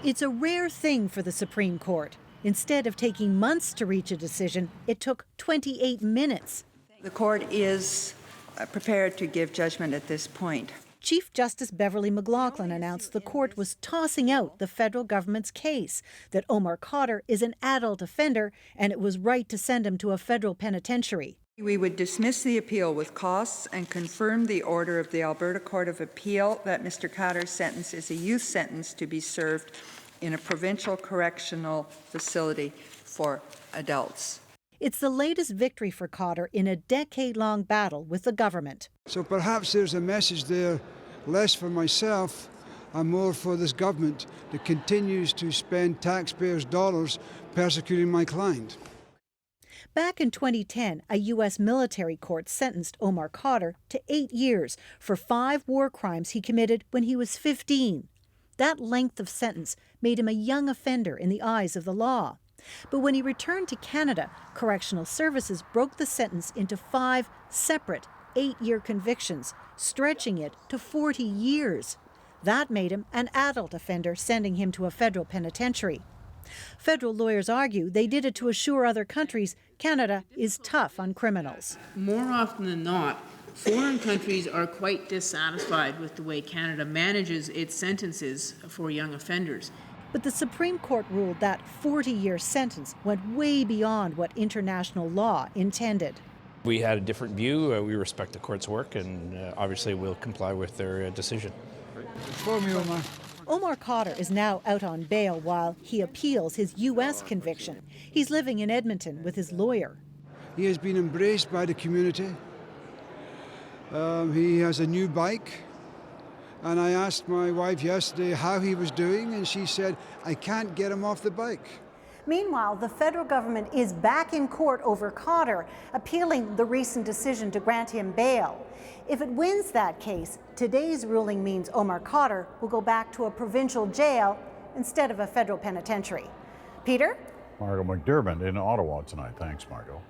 It's a rare thing for the Supreme Court. Instead of taking months to reach a decision, it took 28 minutes. The court is prepared to give judgment at this point. Chief Justice Beverly McLaughlin announced the court was tossing out the federal government's case that Omar Khadr is an adult offender and it was right to send him to a federal penitentiary. We would dismiss the appeal with costs and confirm the order of the Alberta Court of Appeal that Mr. Khadr's sentence is a youth sentence to be served in a provincial correctional facility for adults. It's the latest victory for Khadr in a decade-long battle with the government. So perhaps there's a message there, less for myself and more for this government that continues to spend taxpayers' dollars persecuting my client. Back in 2010, a U.S. military court sentenced Omar Khadr to 8 years for 5 war crimes he committed when he was 15. That length of sentence made him a young offender in the eyes of the law. But when he returned to Canada, Correctional Services broke the sentence into 5 separate 8-year convictions, stretching it to 40 years. That made him an adult offender, sending him to a federal penitentiary. Federal lawyers argue they did it to assure other countries Canada is tough on criminals. More often than not, foreign countries are quite dissatisfied with the way Canada manages its sentences for young offenders. But the Supreme Court ruled that 40-year sentence went way beyond what international law intended. We had a different view. We respect the court's work, and obviously we'll comply with their decision. For me, Omar. Omar Khadr is now out on bail while he appeals his U.S. conviction. He's living in Edmonton with his lawyer. He has been embraced by the community. He has a new bike. And I asked my wife yesterday how he was doing, and she said, I can't get him off the bike. Meanwhile, the federal government is back in court over Khadr, appealing the recent decision to grant him bail. If it wins that case, today's ruling means Omar Khadr will go back to a provincial jail instead of a federal penitentiary. Peter? Margot McDermott in Ottawa tonight. Thanks, Margot.